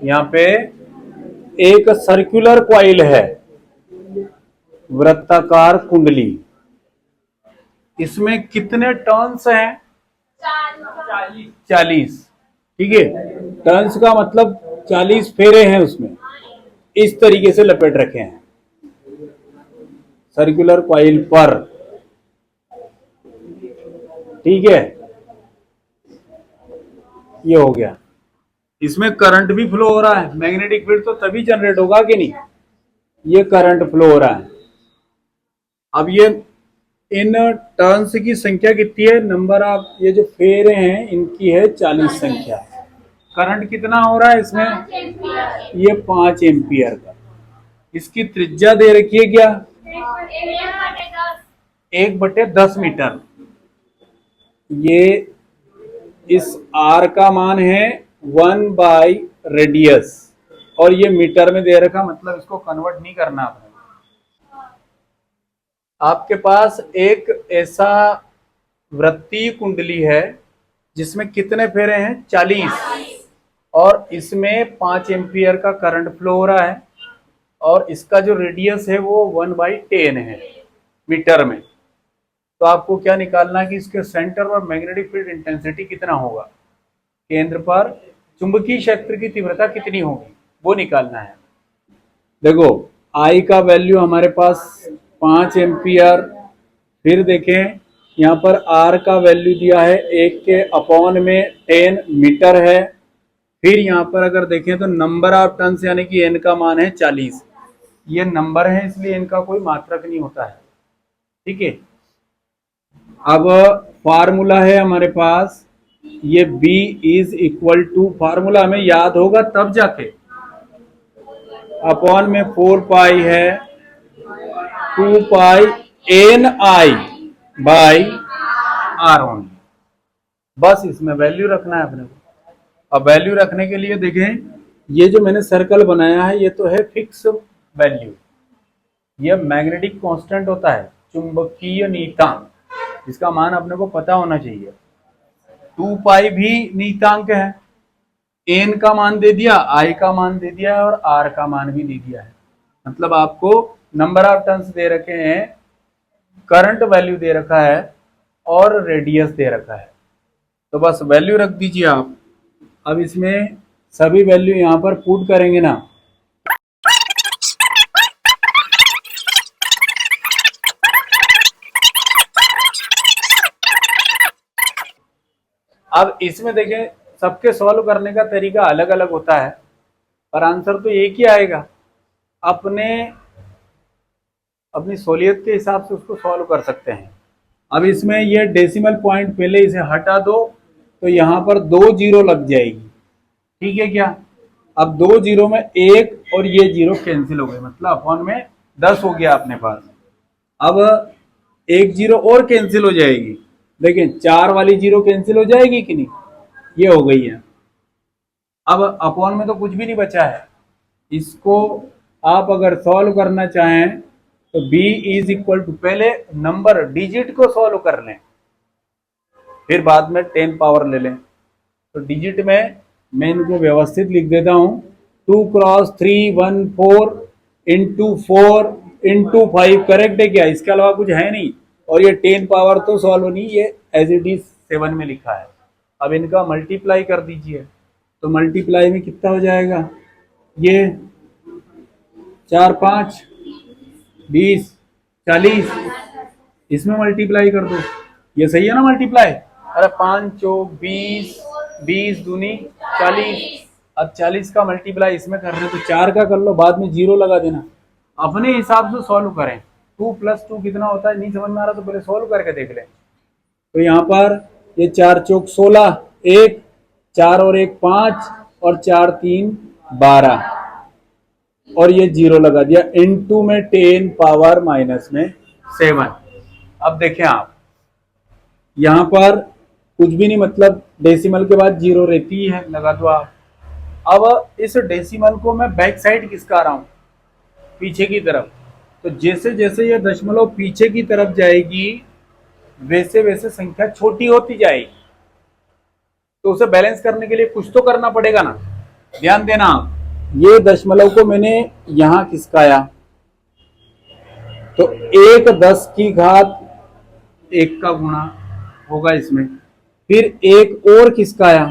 यहाँ पे एक सर्कुलर कॉइल है, वृत्ताकार कुंडली। इसमें कितने टर्न्स हैं? 40। ठीक है, टर्न्स का मतलब 40 फेरे हैं उसमें। इस तरीके से लपेट रखे हैं सर्कुलर कॉइल पर। ठीक है, ये हो गया। इसमें करंट भी फ्लो हो रहा है, मैग्नेटिक फील्ड तो तभी जनरेट होगा कि नहीं, ये करंट फ्लो हो रहा है। अब ये इन टर्न्स की संख्या कितनी है? नंबर ऑफ ये जो फेरे हैं इनकी है 40 संख्या। करंट कितना हो रहा है इसमें? ये 5 एम्पियर का। इसकी त्रिज्या दे रखी है क्या? 1/10 मीटर। ये इस आर का मान है 1/रेडियस, और ये मीटर में दे रखा, मतलब इसको कन्वर्ट नहीं करना आपने। आपके पास एक ऐसा वृत्तीय कुंडली है जिसमें कितने फेरे हैं? 40, और इसमें 5 एम्पियर का करंट फ्लो हो रहा है, और इसका जो रेडियस है वो 1/10 है मीटर में। तो आपको क्या निकालना है कि इसके सेंटर पर मैग्नेटिक फील्ड इंटेंसिटी कितना होगा, केंद्र पर चुंबकीय क्षेत्र की तीव्रता कितनी होगी, वो निकालना है। देखो आई का वैल्यू हमारे पास 5 एम्पियर। फिर देखें यहाँ पर आर का वैल्यू दिया है 1/10 मीटर है। फिर यहाँ पर अगर देखें तो नंबर ऑफ टन्स यानी कि एन का मान है 40। ये नंबर है इसलिए इनका कोई मात्रक नहीं होता है। ठीक है, अब फार्मूला है हमारे पास, ये B is equal to, formula हमें याद होगा तब जाके, अपॉन में 4 पाई है 2 पाई NI बाई R ओनली। बस इसमें वैल्यू रखना है अपने को। अब वैल्यू रखने के लिए देखें, ये जो मैंने सर्कल बनाया है ये तो है फिक्स वैल्यू। ये मैग्नेटिक कांस्टेंट होता है, चुंबकीय नीयतांक, जिसका मान अपने को पता होना चाहिए। 2 पाई भी नीयतांक है, एन का मान दे दिया, आई का मान दे दिया है, और आर का मान भी दे दिया है। मतलब आपको नंबर ऑफ टर्न्स दे रखे हैं, करंट वैल्यू दे रखा है, और रेडियस दे रखा है। तो बस वैल्यू रख दीजिए आप। अब इसमें सभी वैल्यू यहां पर पुट करेंगे ना, अब इसमें देखें सबके सॉल्व करने का तरीका अलग अलग होता है, पर आंसर तो एक ही आएगा। अपनी सहूलियत के हिसाब से उसको सॉल्व कर सकते हैं। अब इसमें ये डेसिमल पॉइंट पहले इसे हटा दो, तो यहाँ पर 2 जीरो लग जाएगी। ठीक है क्या? अब 2 जीरो में 1 और ये जीरो कैंसिल हो गए, मतलब अपॉन में 10 हो गया अपने पास। अब 1 जीरो और कैंसिल हो जाएगी, देखें 4 वाली जीरो कैंसिल हो जाएगी कि नहीं, ये हो गई है। अब अपॉन में तो कुछ भी नहीं बचा है। इसको आप अगर सॉल्व करना चाहें तो b इज इक्वल टू, पहले नंबर डिजिट को सॉल्व कर लें, फिर बाद में 10 पावर ले लें। तो डिजिट में मैं इनको व्यवस्थित लिख देता हूं, 2 क्रॉस 3 1 4 इंटू 4 इंटू 5। करेक्ट है क्या? इसके अलावा कुछ है नहीं। और ये 10 पावर तो सॉल्व नहीं, ये एज इट इज 7 में लिखा है। अब इनका मल्टीप्लाई कर दीजिए, तो मल्टीप्लाई में कितना हो जाएगा, ये 4 5 20 40, इसमें मल्टीप्लाई कर दो। ये सही है ना मल्टीप्लाई? अरे 5 चौक 20, 20 दूनी 40। अब 40 का मल्टीप्लाई इसमें कर रहे हो तो 4 का कर लो, बाद में जीरो लगा देना। अपने हिसाब से सॉल्व करें। 2 + 2 कितना होता है, नहीं समझ में आ रहा तो पहले सॉल्व करके देख लें। तो यहाँ पर ये 4 चौक 16, 1 4 और 1 5, और 4 3 12, और ये जीरो लगा दिया, इनटू में 10 पावर माइनस में 7। अब देखें आप, यहां पर कुछ भी नहीं, मतलब डेसिमल के बाद जीरो रहती है, लगा दो आप। अब इस डेसिमल को मैं बैक साइड किसका रहा हूं, पीछे की तरफ। तो जैसे जैसे ये दशमलव पीछे की तरफ जाएगी वैसे वैसे संख्या छोटी होती जाएगी। तो उसे बैलेंस करने के लिए कुछ तो करना पड़ेगा ना। ध्यान देना, ये दशमलव को मैंने यहां खिसकाया तो 1 × 10⁻1 का गुणा होगा इसमें, फिर एक और खिसकाया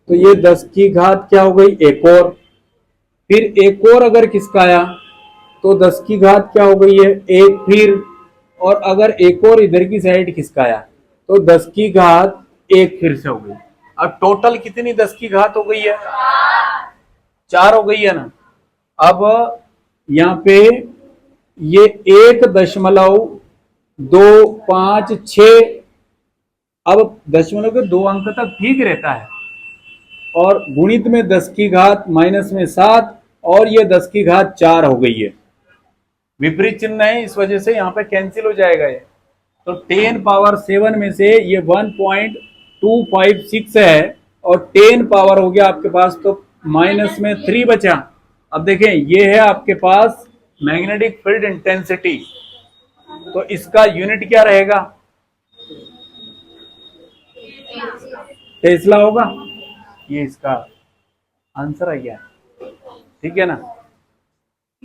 तो ये 10⁻, क्या हो गई, एक और, फिर एक और अगर खिसकाया तो 10⁻, क्या हो गई है, एक, फिर, और अगर एक और इधर की साइड खिसकाया तो 10⁻1 फिर से हो गई। अब टोटल कितनी 10⁻ हो गई है, 4 हो गई है ना। अब यहाँ पे ये 1.256, अब दशमलव के 2 अंक तक ठीक रहता है, और गुणित में 10⁻, माइनस में 7, और ये 10⁻4 हो गई है। विपरीत चिन्ह है, इस वजह से यहाँ पे कैंसिल हो जाएगा ये। तो 10⁻7 में से ये 1.256 है, और 10 पावर हो गया आपके पास, तो माइनस में 3 बचा। अब देखें, ये है आपके पास मैग्नेटिक फील्ड इंटेंसिटी, तो इसका यूनिट क्या रहेगा, टेस्ला होगा। ये इसका आंसर है क्या, ठीक है ना।